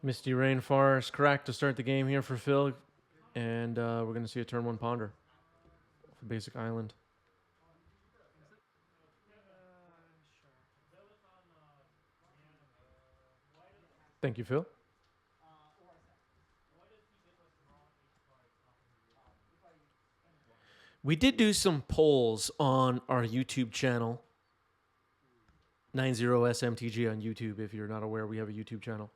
Misty Rainforest cracked to start the game here for Phil. And we're going to see a turn 1 ponder for basic island. Thank you, Phil. We did do some polls on our YouTube channel. 90SMTG on YouTube. If you're not aware, we have a YouTube channel.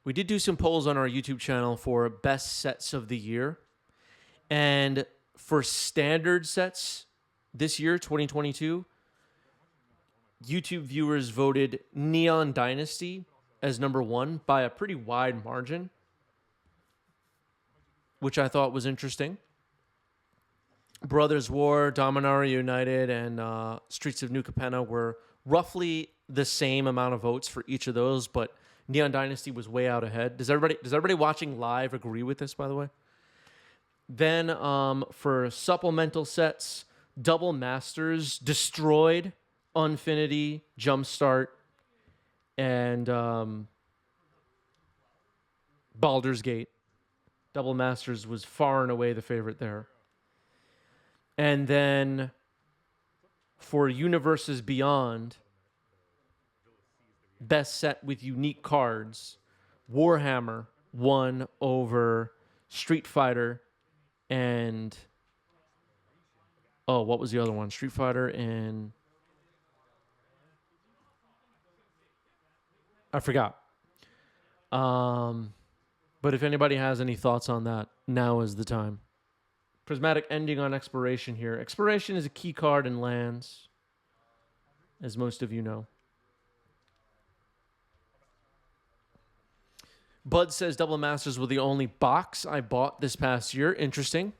We did do some polls on our YouTube channel for best sets of the year. And for standard sets this year, 2022, YouTube viewers voted Neon Dynasty as number 1 by a pretty wide margin, which I thought was interesting. Brothers War, Dominaria United, and Streets of New Capenna were roughly the same amount of votes for each of those, but Neon Dynasty was way out ahead. Does everybody watching live agree with this, by the way? Then for supplemental sets, Double Masters destroyed Unfinity, Jumpstart, and Baldur's Gate. Double Masters was far and away the favorite there. And then for Universes Beyond, best set with unique cards, Warhammer won over Street Fighter and... Oh, what was the other one? Street Fighter and... I forgot. But if anybody has any thoughts on that, now is the time. Prismatic Ending on Expiration here. Expiration is a key card in lands, as most of you know. Bud says Double Masters were the only box I bought this past year. Interesting.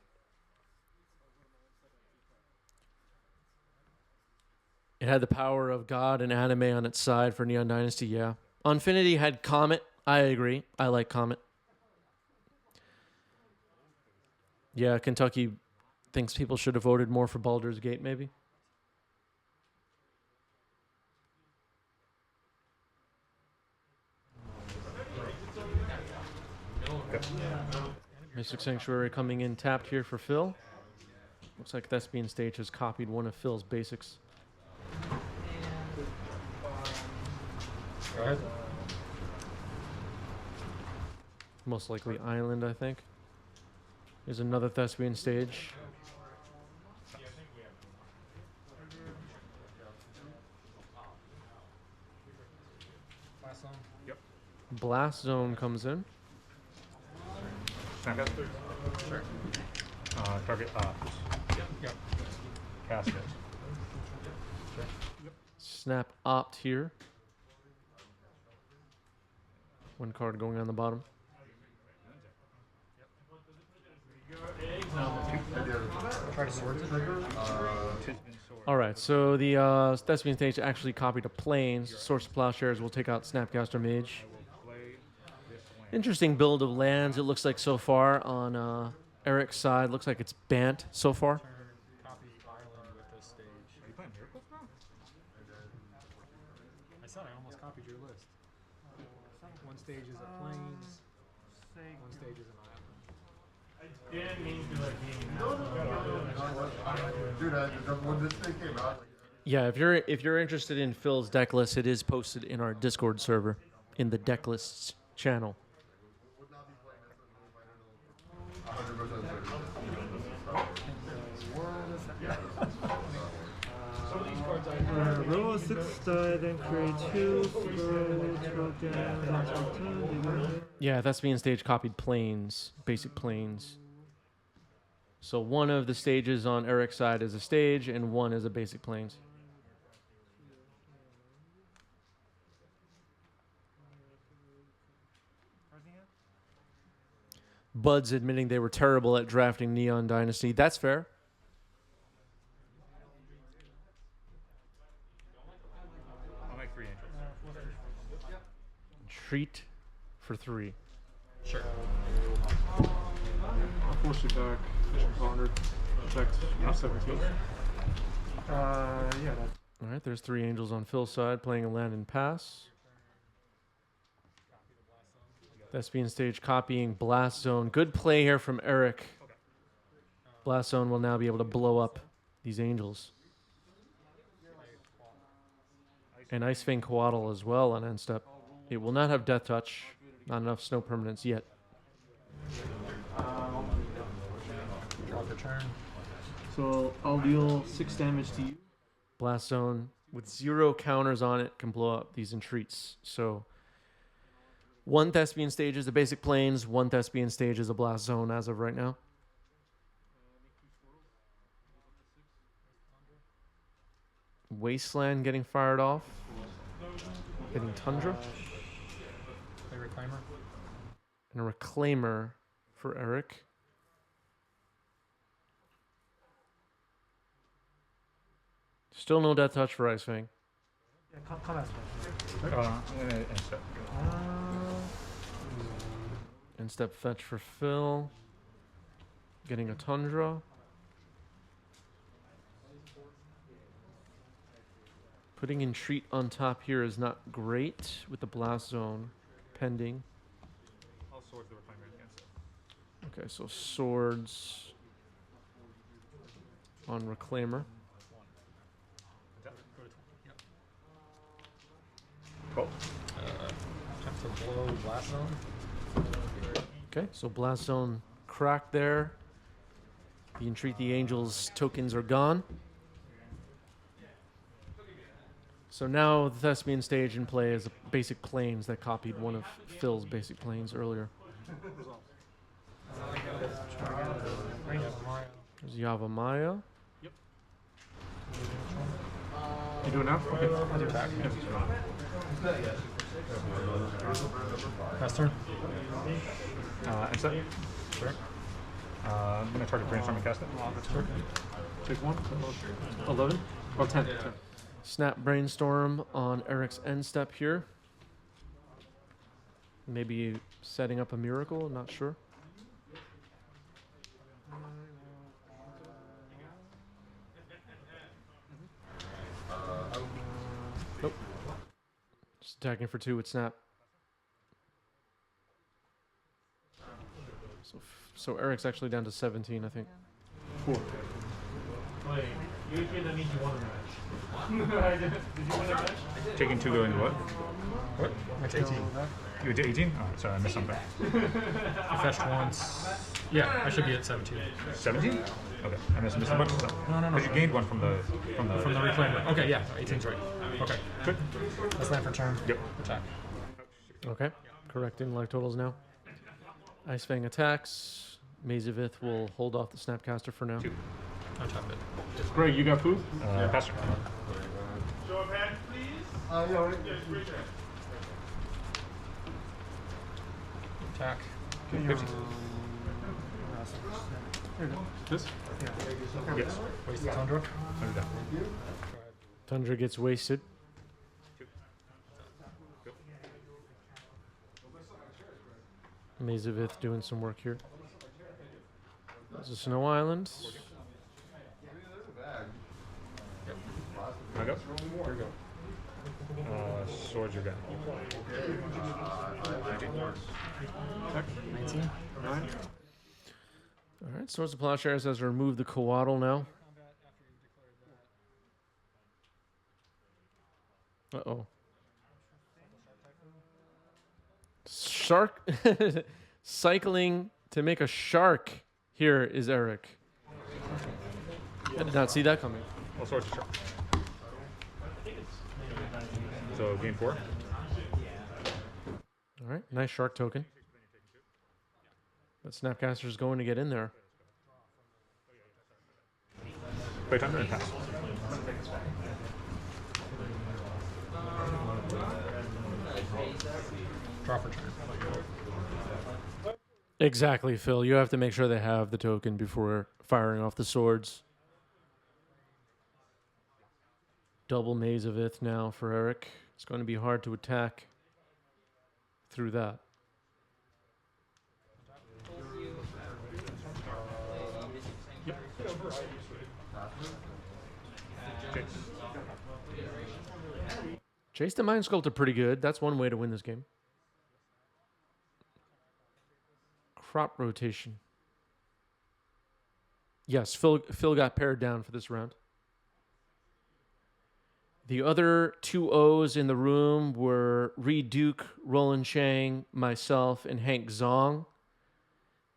It had the power of God and anime on its side for Neon Dynasty, yeah. Unfinity had Comet. I agree. I like Comet. Yeah, Kentucky thinks people should have voted more for Baldur's Gate, maybe. Mystic Sanctuary coming in tapped here for Phil. Looks like Thespian Stage has copied one of Phil's basics. Go ahead. Most likely Island, I think. Here's another Thespian Stage. Blast Zone. Yep. Blast Zone comes in. Snap. Sure. Target. Yep. Cast it. Sure. Yep. Snap Opt here. One card going on the bottom. Try to sort it. All right, so the Thespian Stage actually copied a Plains. Source of Plowshares will take out Snapcaster Mage. Interesting build of lands, it looks like so far on Eric's side. Looks like it's Bant so far. Copy Island with this stage. Are you playing Miracles now? I said I almost copied your list. One stage is a Plains. One stage is an Island. Didn't mean to like Dude, when this thing came out. Yeah, if you're interested in Phil's deck list, it is posted in our Discord server in the Decklists channel. Roll a 6 die, then create 2, roll 12 damage. Yeah, Thespian Stage copied Plains, basic Plains. So one of the stages on Eric's side is a stage, and one is a basic Plains. Bud's admitting they were terrible at drafting Neon Dynasty. That's fair. I'll make 3 angels. Treat for 3. Sure. I'll force you back. Fishing Ponder. Checked. 17. Yeah. All right, there's 3 angels on Phil's side, playing a land and pass. Thespian Stage copying Blast Zone. Good play here from Eric. Blast Zone will now be able to blow up these angels. And Ice Fang Coatl as well on end step. It will not have Death Touch. Not enough snow permanence yet. Draw for turn. So I'll deal 6 damage to you. Blast Zone with 0 counters on it can blow up these entreats. So 1 Thespian Stage is the basic planes, 1 Thespian Stage is a Blast Zone as of right now. Wasteland getting fired off. Hitting Tundra. Play Reclaimer. And a Reclaimer for Eric. Still no Death Touch for Ice Fang. Yeah, come at Instead. End step fetch for Phil. Getting a Tundra. Putting Entreat on top here is not great with the Blast Zone pending. I'll sword the reclaimer against it. Okay, so swords on Reclaimer. Cool. Attempt to blow Blast Zone. Okay, so Blast Zone cracked there. The Entreat the Angels tokens are gone. So now the Thespian Stage in play is a basic planes that copied one of Phil's basic planes earlier. There's Yavimaya. You do it now? Okay. I'll do attack. Pass turn. Instead? Sure. I'm going to target brainstorm and cast it. Take 1. 11. Or 10. 10. Snap Brainstorm on Eric's end step here. Maybe setting up a miracle, not sure. Nope. Just attacking for 2 with Snap. So Eric's actually down to 17, I think. 4. Wait, you that means you won a match. Did you win a match? Taking 2 going to what? What? Max 18. You did 18? Oh, sorry, I missed something. I fetched once. Yeah, I should be at 17. 17? Okay, I missed a bunch of stuff. No. Because you gained 1 from the From the Reclaimer. Okay, yeah, 18's right. Okay. Good. That's land for turn. Yep. Attack. Okay, correcting life totals now. Ice Fang attacks. Mazavith will hold off the Snapcaster for now. 2. Untap it. Greg, you got food? Pastor. Show of hands, please. Yeah, right. Yes, raise your hand. Attack. This? Yes. Waste the Tundra. I'll do that. Tundra gets wasted. 2. Go. Mazavith doing some work here. There's a Snow Island. I go? Swords are gone. 19. 9. All right, Swords of Plowshares has removed the Coatl now. Uh-oh. Shark. Cycling to make a shark. Here is Eric. I did not see that coming. All sorts of sharp. So, game 4. All right, nice shark token. But Snapcaster's going to get in there. Play Thunder and pass. Draw for turn. Exactly, Phil. You have to make sure they have the token before firing off the swords. Double Mazavith now for Eric. It's going to be hard to attack through that. Chase the Mind Sculptor pretty good. That's one way to win this game. Crop rotation. Yes, Phil got pared down for this round. The other two O's in the room were Reed Duke, Roland Chang, myself, and Hank Zong.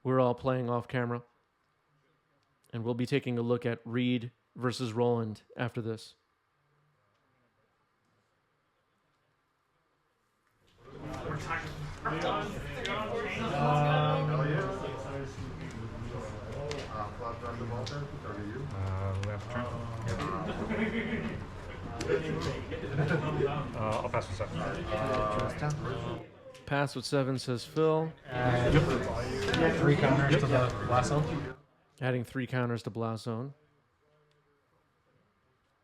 We're all playing off camera. And we'll be taking a look at Reed versus Roland after this. Left turn. I'll pass with 7. Pass with 7, says Phil. 3 counters to the blast zone. Adding 3 counters to Blast Zone.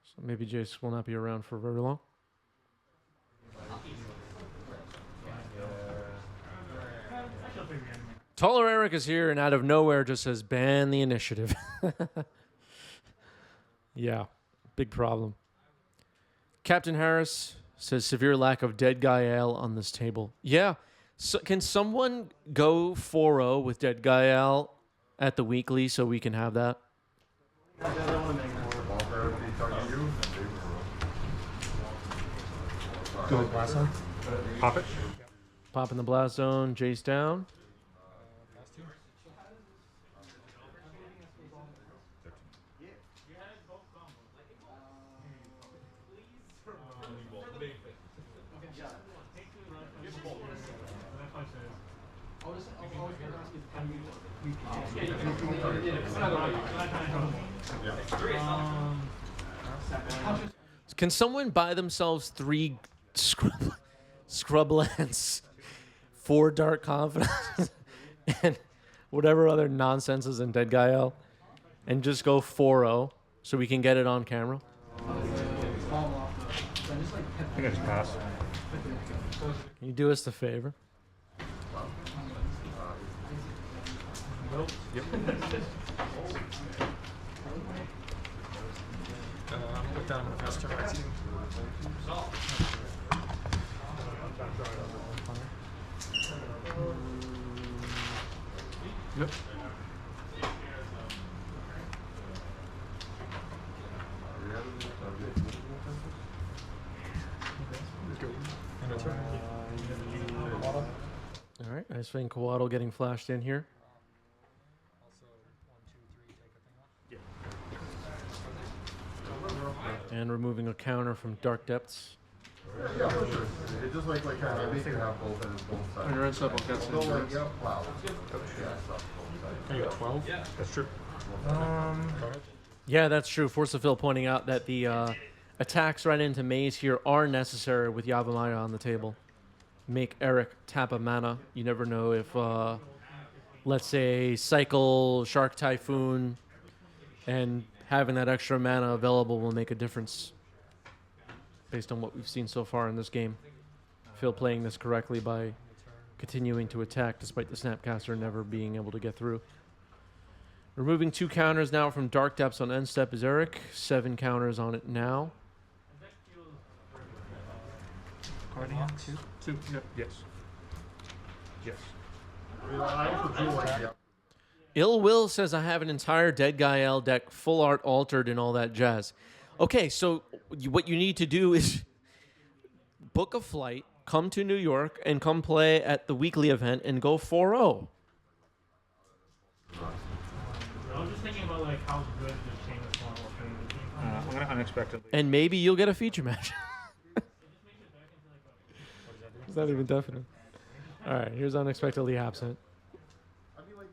So maybe Jace will not be around for very long. Taller Eric is here and out of nowhere just says ban the initiative. Yeah, big problem. Captain Harris says severe lack of dead guy ale on this table. Yeah. So can someone go 4-0 with dead guy ale at the weekly so we can have that? Go with blast zone. Pop it. Pop in the Blast Zone, Jace down. Can someone buy themselves 3 scrublands, 4 Dark Confidence, and whatever other nonsense is in Dead Guy L, and just go 4-0 so we can get it on camera? I think I just pass. Can you do us the favor? Yep. Put down the first turn. Yep. All right, nice thing. Coatl getting flashed in here. And removing a counter from Dark Depths. Yeah, for sure. It's just like make you have both and it's both sides. On your end, I'll get some insurance. Yeah, wow. You got 12? Yeah. That's true. Go ahead. Yeah, that's true. Force of Phil pointing out that the attacks right into Maze here are necessary with Yavimaya on the table. Make Eric tap a mana. You never know if, let's say, cycle Shark Typhoon and having that extra mana available will make a difference based on what we've seen so far in this game. Phil playing this correctly by continuing to attack despite the Snapcaster never being able to get through. Removing 2 counters now from Dark Depths on end step is Eric. 7 counters on it now. Guardian, 2. 2. Yep. Yes. Yes. I also do like the Ill Will says I have an entire Dead Guy L deck, full art altered and all that jazz. Okay, so what you need to do is book a flight, come to New York, and come play at the weekly event and go 4-0. I was just thinking about like how good the chain of Marvel I'm going to unexpectedly. And maybe you'll get a feature match. It's not even definite. All right, here's unexpectedly absent. I mean, like,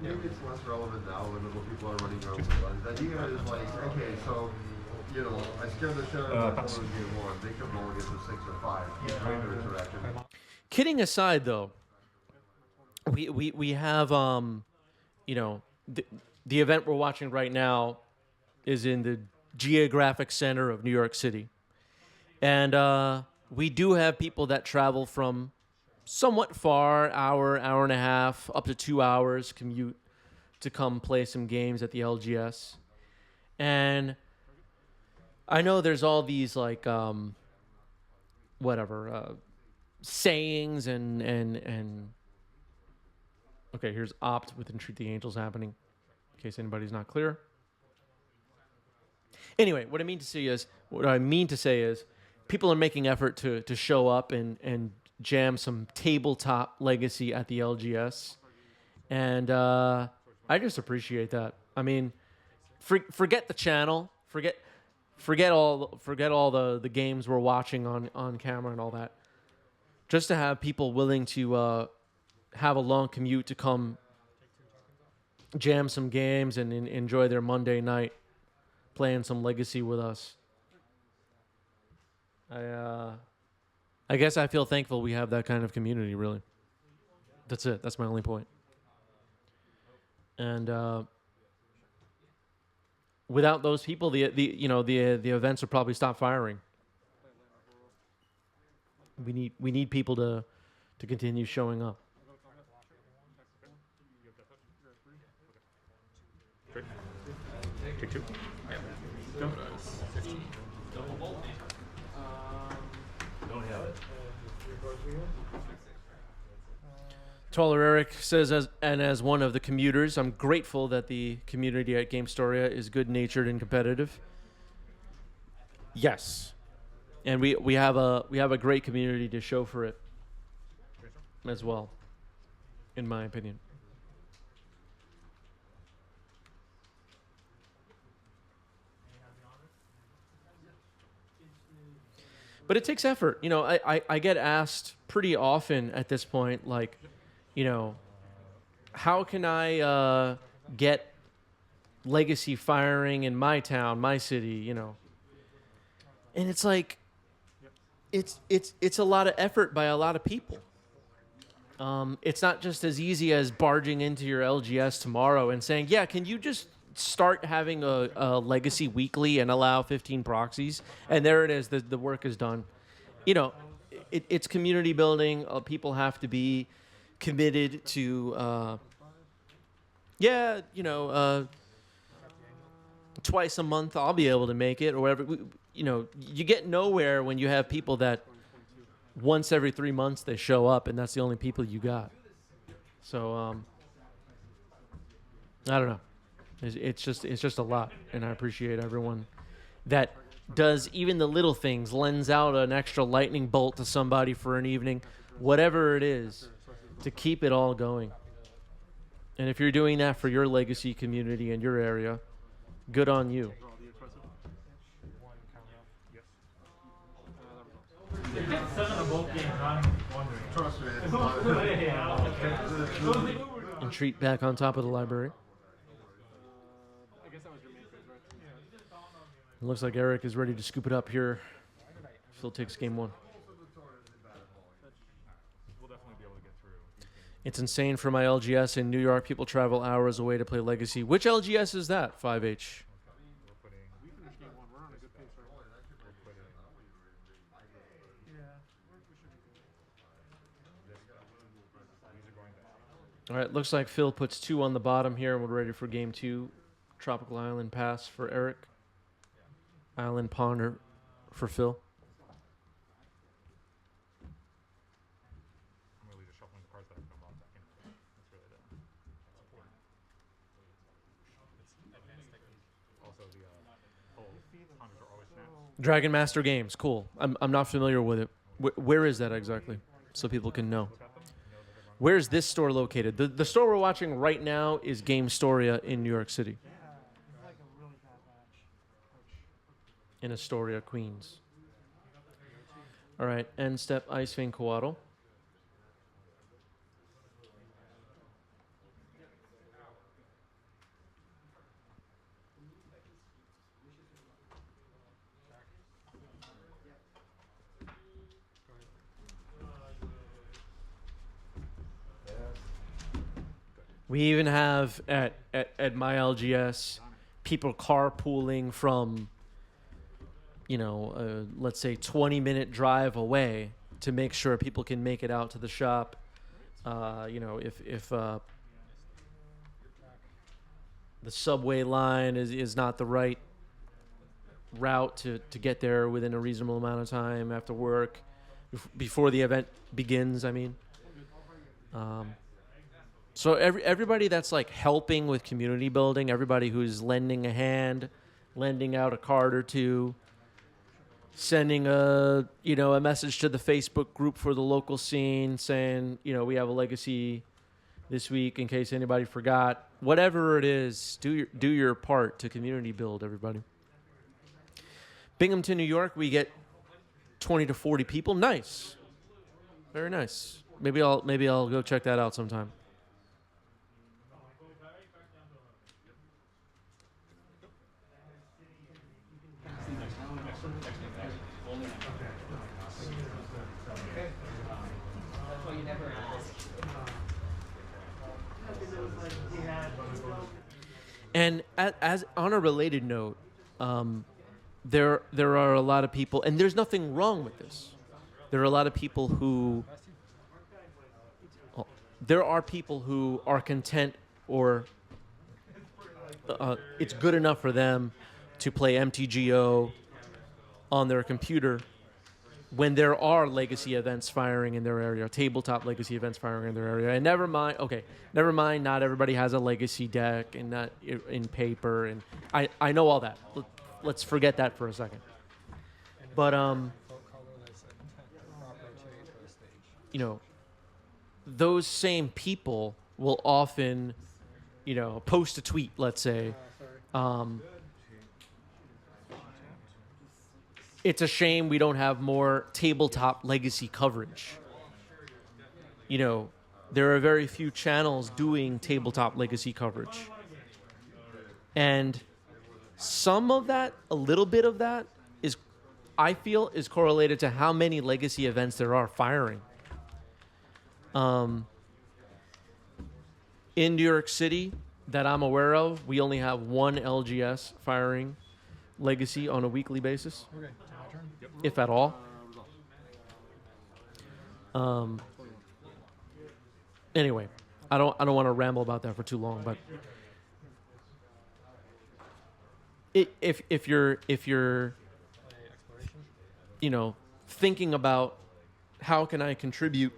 maybe it's less relevant now when the people are running around with guns. The idea is like, okay, so, you know, I scared the shit out of my opponent in game 1. They come roll against a 6 or 5. Trainer interaction. Kidding aside, though, we have you know, the event we're watching right now is in the geographic center of New York City, and we do have people that travel from somewhat far, hour and a half, up to 2 hours commute to come play some games at the LGS, and I know there's all these like sayings and Okay, here's Opt with Entreat the Angels happening, in case anybody's not clear. Anyway, what I mean to say is, people are making effort to show up and jam some tabletop Legacy at the LGS, and I just appreciate that. I mean, forget the channel, forget all the games we're watching on camera and all that. Just to have people willing to have a long commute to come jam some games and enjoy their Monday night playing some Legacy with us. I guess I feel thankful we have that kind of community, really. That's it. That's my only point. And without those people, the events would probably stop firing. We need people to continue showing up. Take 2. Go. Taller Eric says, as one of the commuters, I'm grateful that the community at Game Storia is good-natured and competitive. Yes, and we have a great community to show for it as well, in my opinion. But it takes effort. You know, I get asked pretty often at this point, like, you know, how can I get Legacy firing in my town, my city, you know? And it's like, it's a lot of effort by a lot of people. It's not just as easy as barging into your LGS tomorrow and saying, yeah, can you just start having a Legacy weekly and allow 15 proxies? And there it is. The work is done. You know, it's community building. People have to be committed to, twice a month I'll be able to make it or whatever. You know, you get nowhere when you have people that once every 3 months they show up and that's the only people you got. So, I don't know. It's just a lot, and I appreciate everyone that does even the little things, lends out an extra lightning bolt to somebody for an evening, whatever it is, to keep it all going. And if you're doing that for your Legacy community in your area, good on you. You get 7 of both games, I'm wondering. Trust me. Entreat back on top of the library. It looks like Eric is ready to scoop it up here. Phil takes game 1. We'll definitely be able to get through. It's insane for my LGS in New York. People travel hours away to play Legacy. Which LGS is that, 5H? All right, looks like Phil puts 2 on the bottom here. We're ready for game 2. Tropical Island pass for Eric. Island Ponder for Phil. I'm really just shuffling the cards that I come off back in. That's really it. Also, the whole ponders are always snaps. Dragon Master Games, cool. I'm not familiar with it. Where is that exactly? So people can know. Where is this store located? The store we're watching right now is Game Storia in New York City. In Astoria, Queens. All right, end step, Ice Vein Coatl. We even have at my LGS people carpooling from, let's say 20-minute drive away to make sure people can make it out to the shop. If the subway line is not the right route to get there within a reasonable amount of time after work, before the event begins, I mean. So everybody that's like helping with community building, everybody who's lending a hand, lending out a card or two, sending a message to the Facebook group for the local scene saying, we have a legacy this week in case anybody forgot. Whatever it is, do your part to community build, everybody. Binghamton, New York, we get 20 to 40 people. Nice. Very nice. Maybe I'll go check that out sometime. And as on a related note, there are a lot of people, and there's nothing wrong with this. There are a lot of people who are content, or it's good enough for them to play MTGO on their computer when there are legacy events firing in their area, tabletop legacy events firing in their area. And never mind, not everybody has a legacy deck and not in paper. And I know all that. Let's forget that for a second. But, those same people will often, post a tweet, let's say, it's a shame we don't have more tabletop legacy coverage. There are very few channels doing tabletop legacy coverage. And some of that, a little bit of that, I feel is correlated to how many legacy events there are firing. In New York City, that I'm aware of, we only have one LGS firing legacy on a weekly basis. Okay, my turn. If at all. Anyway, I don't want to ramble about that for too long, but if you're thinking about how can I contribute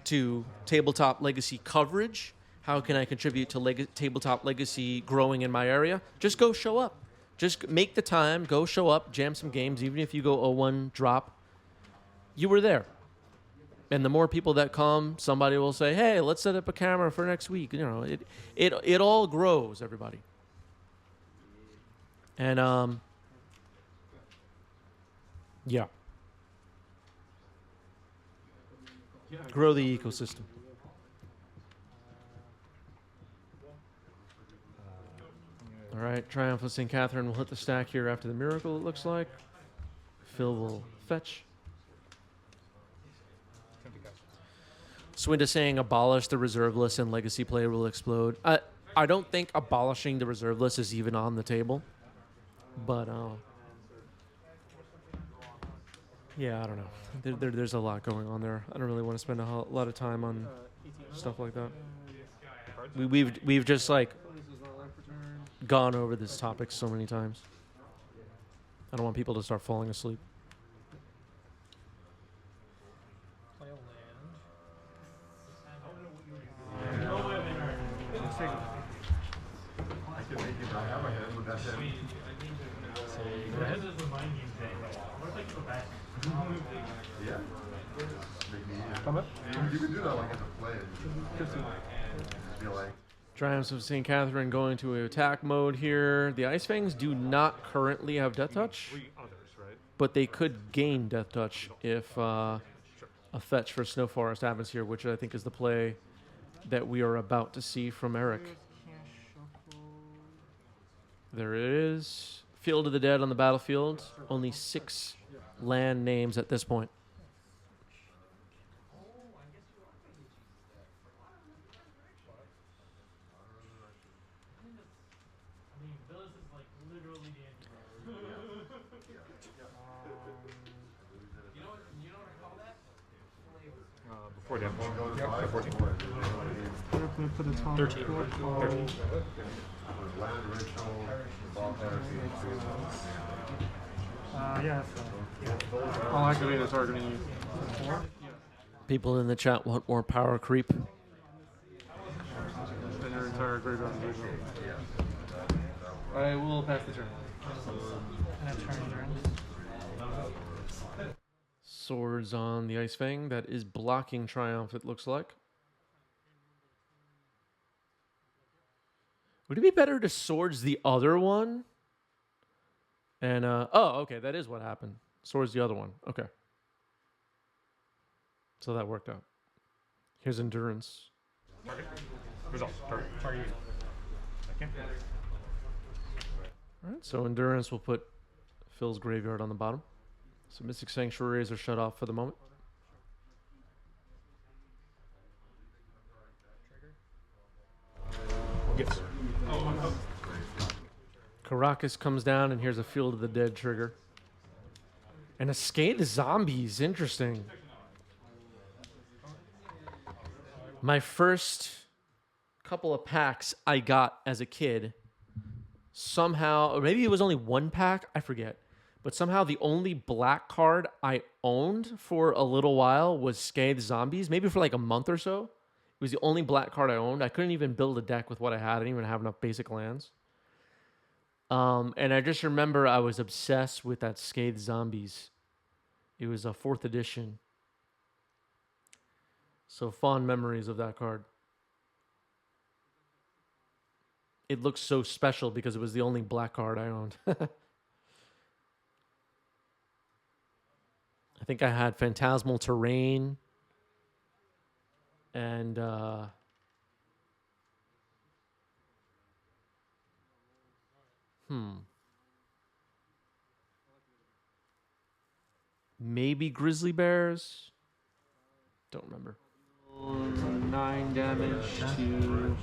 to tabletop legacy coverage, how can I contribute to tabletop legacy growing in my area, just go show up. Just make the time, go show up, jam some games, even if you go 0-1 drop. You were there. And the more people that come, somebody will say, hey, let's set up a camera for next week. It all grows, everybody. And, yeah. Grow the ecosystem. All right, Triumph of St. Katherine will hit the stack here after the miracle, it looks like. Phil will fetch. Swinda saying abolish the reserve list and legacy play will explode. I don't think abolishing the reserve list is even on the table. But, yeah, I don't know. There's a lot going on there. I don't really want to spend a lot of time on stuff like that. We've just, like, gone over this topic so many times. I don't want people to start falling asleep. Play a land. I can make it. I have a hand with that hand. Go ahead. This is a mind game thing. What if I go back? Yeah. Make me easier. Come up. You can do that like as a play. Just feel like. Triumphs of St. Katherine going to attack mode here. The Ice Fangs do not currently have Death Touch, but they could gain Death Touch if a fetch for Snow Forest happens here, which I think is the play that we are about to see from Eric. There it is. Field of the Dead on the battlefield. Only 6 land names at this point. Before them. Yeah, 14. For the top. 13. 13. Land ritual, Yeah, I'll activate the targeting 4. People in the chat want more power creep. entire graveyard is original. I will pass the turn. Swords on the Ice Fang. That is blocking Triumph, it looks like. Would it be better to swords the other one? And, oh, okay, that is what happened. Swords the other one. Okay. So that worked out. Here's Endurance. Target. Result. Target. Second. All right, so Endurance will put Phil's Graveyard on the bottom. So Mystic Sanctuaries are shut off for the moment. Yes. Caracas comes down, and here's a Field of the Dead trigger. And a Scathe Zombies. Interesting. My first couple of packs I got as a kid, somehow, or maybe it was only one pack, I forget. But somehow the only black card I owned for a little while was Scathe Zombies, maybe for like a month or so. It was the only black card I owned. I couldn't even build a deck with what I had. I didn't even have enough basic lands. And I just remember I was obsessed with that Scathe Zombies. It was a 4th edition. So fond memories of that card. It looked so special because it was the only black card I owned. I think I had Phantasmal Terrain and maybe Grizzly Bears. Don't remember. 9 damage to 15.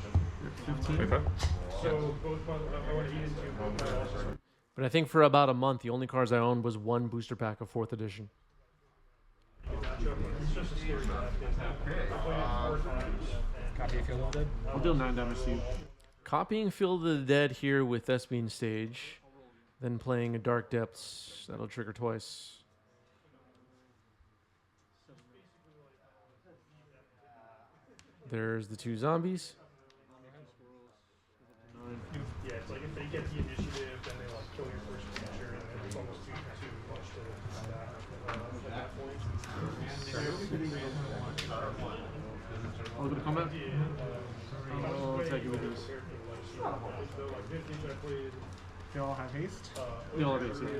25. So both I want to eat into. But I think for about a month, the only cards I owned was one booster pack of 4th edition. It's just a story that Copy of Field of the Dead. I'll deal 9 damage to you. Copying Field of the Dead here with Thespian Stage, then playing a Dark Depths. That'll trigger twice. There's the 2 zombies. Yeah, it's like if they get the initiative, then they like kill your first creature, and then it's almost too much to stack at that point. I'll go to combat. I'll attack you with this. They all have haste. They all have haste, Get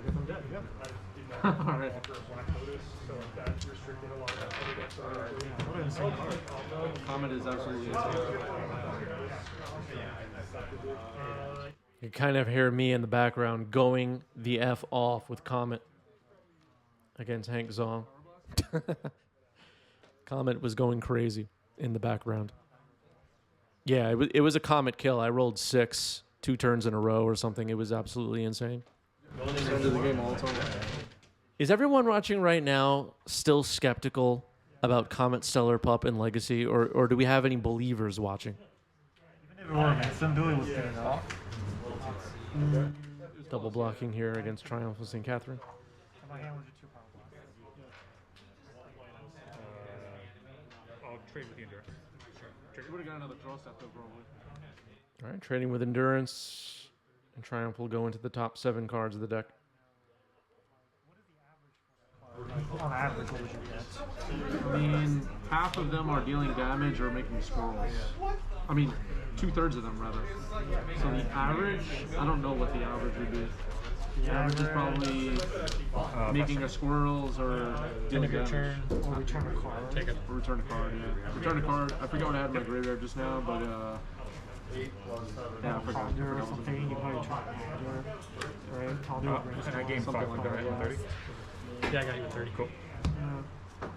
them dead. Yep. Alright. Comet is absolutely insane. You kind of hear me in the background going the F off with Comet against Hank Zong. Comet was going crazy in the background. Yeah, it was a Comet kill. I rolled 6, 2 turns in a row or something. It was absolutely insane. Is everyone watching right now still skeptical about Comet, Stellar Pup, and Legacy, or do we have any believers watching? Double blocking here against Triumph of St. Katherine. I'll trade with the Endurance. Sure. You would have got another draw set though, probably. All right, trading with Endurance, and Triumph will go into the top 7 cards of the deck. On average, what would you get? I mean, half of them are dealing damage or making scrolls. I mean, 2/3 of them, rather. So the average, I don't know what the average would be. The average is probably making a squirrels or dealing damage. Turn or return a card. Take it. Or return a card, yeah. Return a card. I forgot what I had in my graveyard just now, but yeah, I forgot. Ponder or something. You probably try Ponder, right? Ponder brings And I gained 5 like that, right? 30? Yeah, I got you with 30. Cool.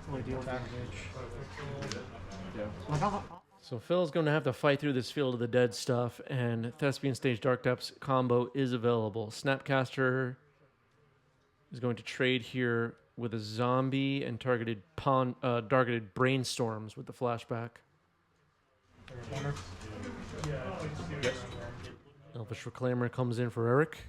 Only deal damage. Yeah. Like, So Phil's going to have to fight through this Field of the Dead stuff, and Thespian Stage Dark Depths combo is available. Snapcaster is going to trade here with a zombie and targeted brainstorms with the flashback. Yes. Elvish Reclaimer comes in for Eric.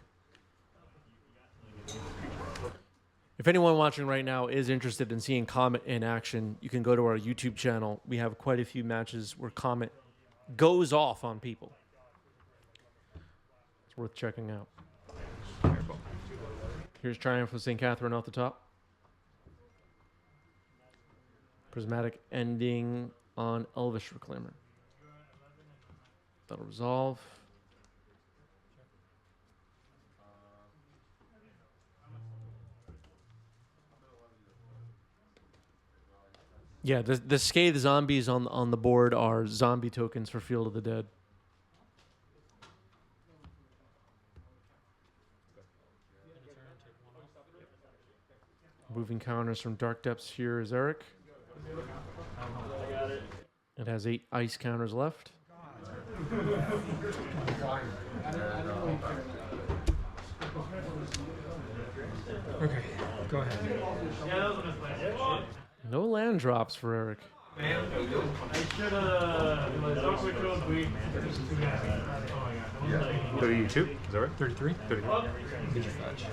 If anyone watching right now is interested in seeing Comet in action, you can go to our YouTube channel. We have quite a few matches where Comet goes off on people. It's worth checking out. Here's Triumph of St. Katherine off the top. Prismatic ending on Elvish Reclaimer. That'll resolve. Yeah, the Scathe zombies on the board are zombie tokens for Field of the Dead. Moving counters from Dark Depths here is Eric. It has 8 ice counters left. Okay, go ahead. No land drops for Eric. I should have. 32? Is that right? 33? 33. Did you fetch?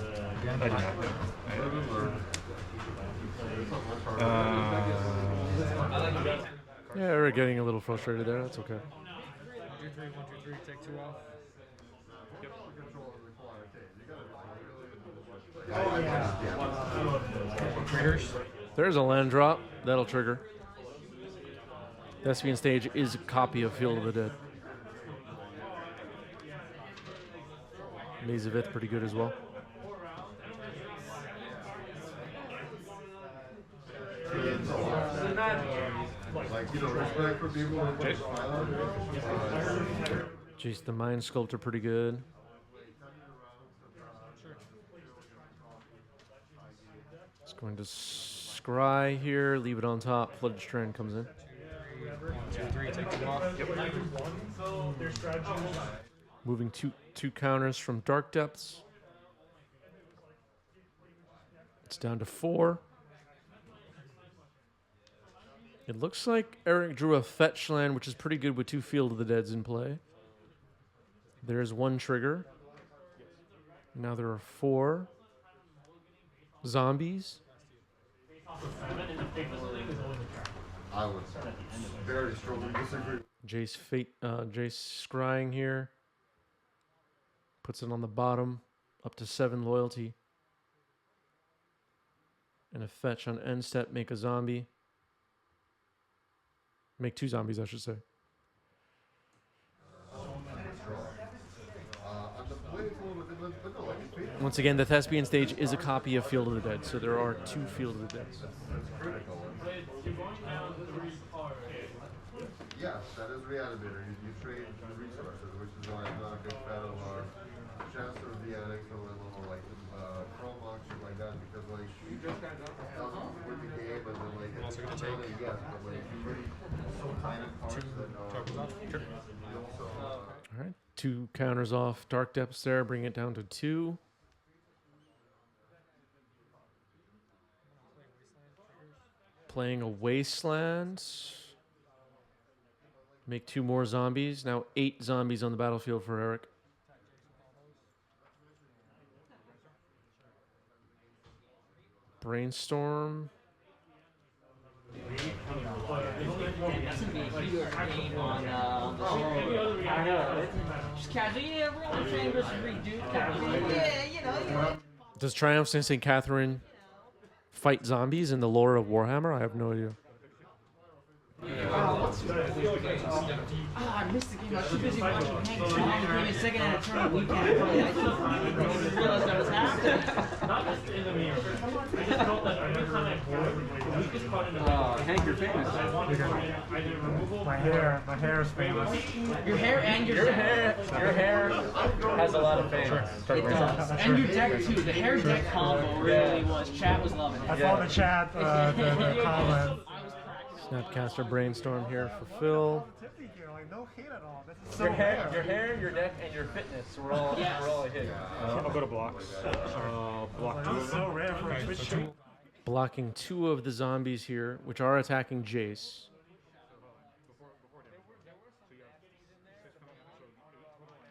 I did not. Yeah, Eric getting a little frustrated there. That's okay. 1, 2, 3, 1, 2, 3, take 2 off. Triggers. There's a land drop. That'll trigger. Thespian Stage is a copy of Field of the Dead. Maze of Ith pretty good as well. Like, you know, respect for people who play Smiler. Jace the Mind Sculptor pretty good. It's going to scry here, leave it on top. Flooded Strand comes in. 1, 2, 3, take 2 off. So their strategy is Moving two counters from Dark Depths. It's down to 4. It looks like Eric drew a fetch land, which is pretty good with 2 Field of the Deads in play. There's 1 trigger. Now there are 4 zombies. I would very strongly disagree. Jace scrying here. Puts it on the bottom. Up to 7 loyalty. And a fetch on end step. Make a zombie. Make 2 zombies, I should say. Once again, the Thespian Stage is a copy of Field of the Dead, so there are 2 Field of the Deads. Yes, that is Reanimator. You trade the resources, which is why I'm not a big fan of our Chancellor of the Annex or like Chrome auction like that, because like she just doesn't win the game, and then like it's really yes, but like you really so tight in parts that you also. All right, 2 counters off Dark Depths there, bring it down to 2. Playing a Wasteland. Make 2 more zombies. Now 8 zombies on the battlefield for Eric. Brainstorm. Just casually, yeah, we're only playing versus redo. Yeah, you know. Does Triumph St. Katherine fight zombies in the lore of Warhammer? I have no idea. I missed the game. I was too busy watching Hank Strong play a second at a tournament weekend. I didn't even realize that was happening. Hank, you're famous. My hair is famous. Your hair and your deck. Your hair has a lot of fame. It does. And your deck too. The hair deck combo really was. Chat was loving it. I saw the chat, the comment. Snapcaster Brainstorm here for Phil. No hate at all. This is so Your hair, your deck, and your fitness were all a hit. I'll go to blocks. Block 2 of them. so rare for a Twitch stream. Blocking 2 of the zombies here, which are attacking Jace.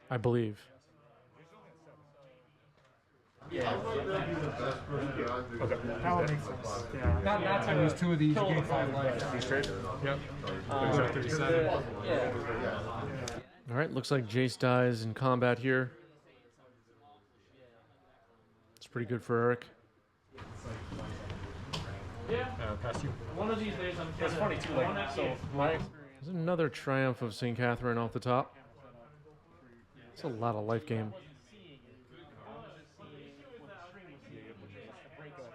I believe. I want to be the best person on because Okay. That one makes sense. Yeah. Not to Use 2 of these, you gain 5 life. These straight? Yep. Um, 37. yeah. All right, looks like Jace dies in combat here. It's pretty good for Eric. Past you. One of these days I'm It's funny too, like, so my experience. There's another Triumph of St. Katherine off the top. It's a lot of life game.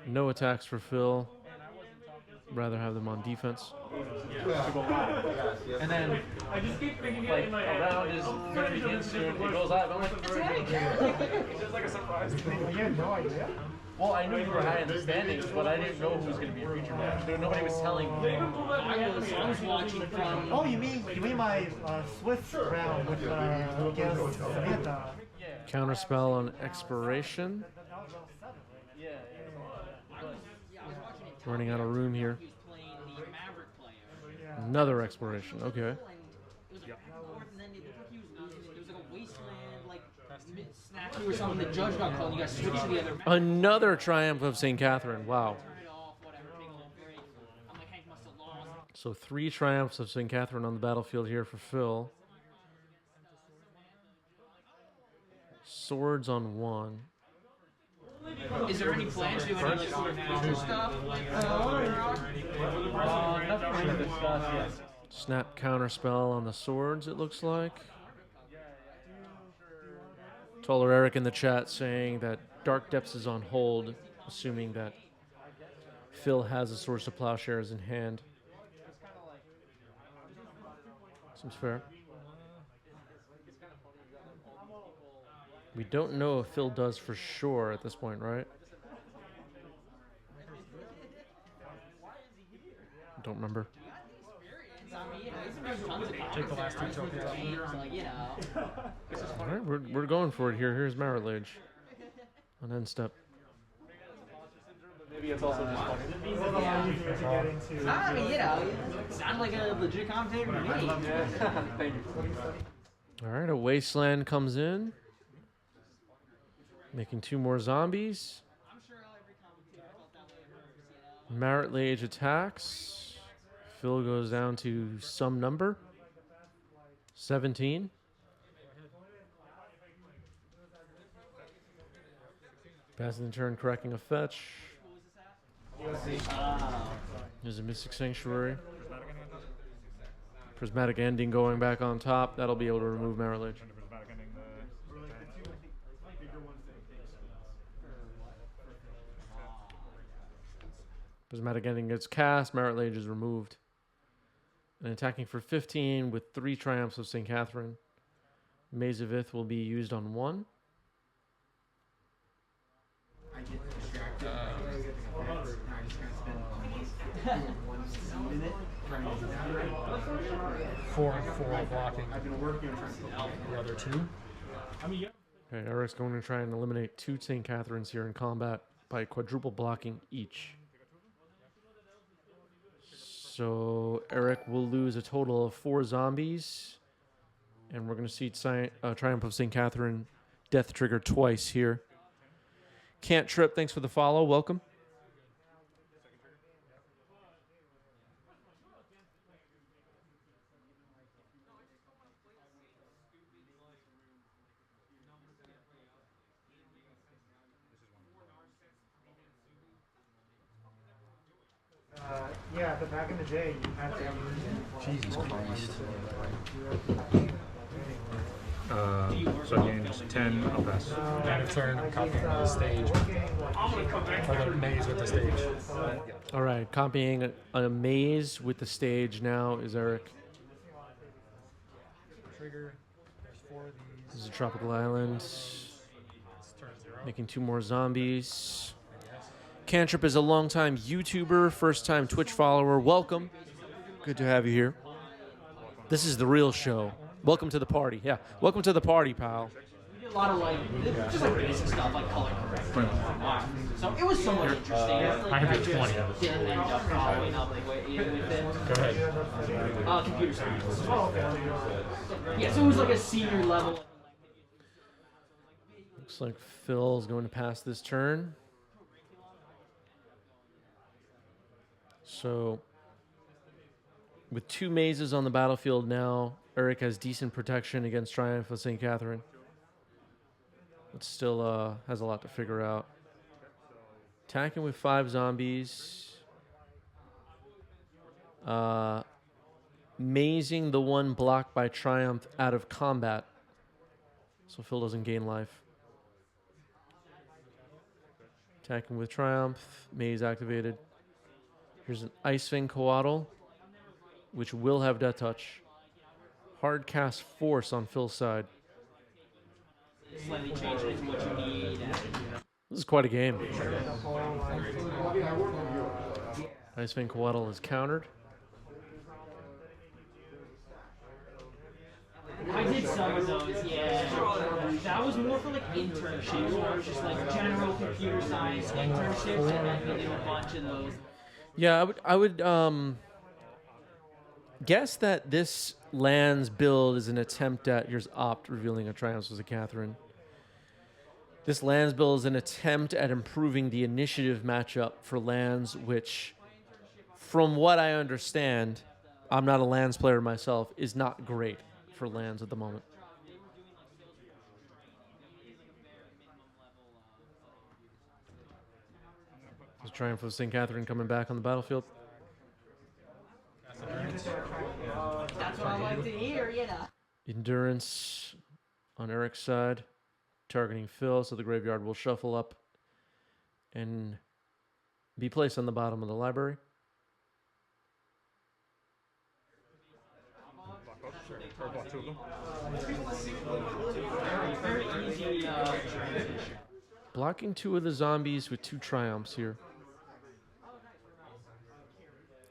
No attacks for Phil. Rather have them on defense. And then I just keep thinking like a round is gonna begin soon. It goes live. I'm like, it's just like a surprise to me. You had no idea? Well, I knew you were high in the standings, but I didn't know who was gonna be a feature match. Nobody was telling me. I was watching from. Oh, you mean my Swift round with against Samantha? Counterspell on expiration. Yeah. Running out of room here. He was playing the Maverick player. Another expiration. Okay. It was like back and forth, and then it looked like he was losing. There was like a wasteland, like snafu or something. The judge got called. And you got switched to the other. Another Triumph of St. Katherine. Wow. Turn it off, whatever. Take a little break. I'm like, Hank must have lost. So 3 Triumphs of St. Katherine on the battlefield here for Phil. Swords on 1. Is there any plans to do any like international stuff? Nothing to discuss yet. Snap counterspell on the swords, it looks like. Taller Eric in the chat saying that Dark Depths is on hold, assuming that Phil has the Swords to Plowshares in hand. Seems fair. We don't know if Phil does for sure at this point, right? Don't remember. Take the last 2 trophies off. Like, you know. All right, we're going for it here. Here's Merit Lage on end step. Maybe it's also just funny. I mean, you know, you sound like a legit commentator to me. Thank you. All right, a Wasteland comes in, making 2 more zombies. I'm sure every commentator felt that way at first, you know. Merit Lage attacks. Phil goes down to some number. 17. Passing the turn, cracking a fetch. There's a Mystic Sanctuary. Prismatic Ending going back on top. That'll be able to remove Merit Lage. Prismatic Ending gets cast. Merit Lage is removed. And attacking for 15 with 3 Triumphs of St. Katherine. Maze of Ith will be used on 1. I get distracted. I just kind of spend 1 minute trying to do that. 4 and 4 blocking. I've been working on trying to put The other 2. Okay, Eric's going to try and eliminate 2 St. Catherines here in combat by quadruple blocking each. So Eric will lose a total of 4 zombies. And we're going to see Triumph of St. Catherine death trigger twice here. Can't Trip, thanks for the follow. Welcome. Yeah, but back in the day, you had to have Jesus Christ. So gains 10, I'll pass. end of turn, copying the stage. Or the maze with the stage. All right, copying a maze with the stage now is Eric. Trigger. There's 4 of these. This is a tropical island. It's turn 0. Making 2 more zombies. Cantrip is a longtime YouTuber, first-time Twitch follower. Welcome. Good to have you here. This is the real show. Welcome to the party. Yeah, welcome to the party, pal. We did a lot of like, just like basic stuff like color correction. So it was so much interesting. I have your 20. Didn't end up following up with it. Go ahead. Computer science. Yeah, so it was like a senior level. Looks Looks like Phil's going to pass this turn. So, with 2 mazes on the battlefield now, Eric has decent protection against Triumph of St. Catherine. But still has a lot to figure out. Attacking with 5 zombies. Mazing the one blocked by Triumph out of combat. So Phil doesn't gain life. Attacking with Triumph. Maze activated. Here's an Icewing Coatl, which will have Death Touch. Hard cast Force on Phil's side. Slightly change it to what you need. This is quite a game. Icewing Coatl is countered. I did some of those, yeah. That was more for like internships, where I was just like general computer science internships, and I could do a bunch of those. Yeah, I would guess that this lands build is an attempt at, here's Opt revealing a Triumph as a Katherine. This lands build is an attempt at improving the initiative matchup for lands, which, from what I understand, I'm not a lands player myself, is not great for lands at the moment. Is Triumph of St. Catherine coming back on the battlefield? That's what I like to hear, you know. Endurance on Eric's side, targeting Phil, so the graveyard will shuffle up and be placed on the bottom of the library. Or block 2 of them. Very easy. Blocking 2 of the zombies with 2 Triumphs here.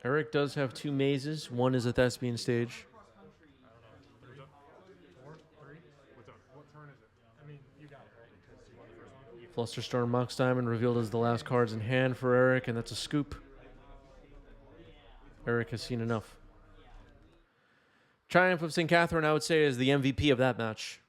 Eric does have 2 mazes. One is a Thespian stage. Flusterstorm Mox Diamond revealed as the last cards in hand for Eric, and that's a scoop. Eric has seen enough. Triumph of St. Catherine, I would say, is the MVP of that match.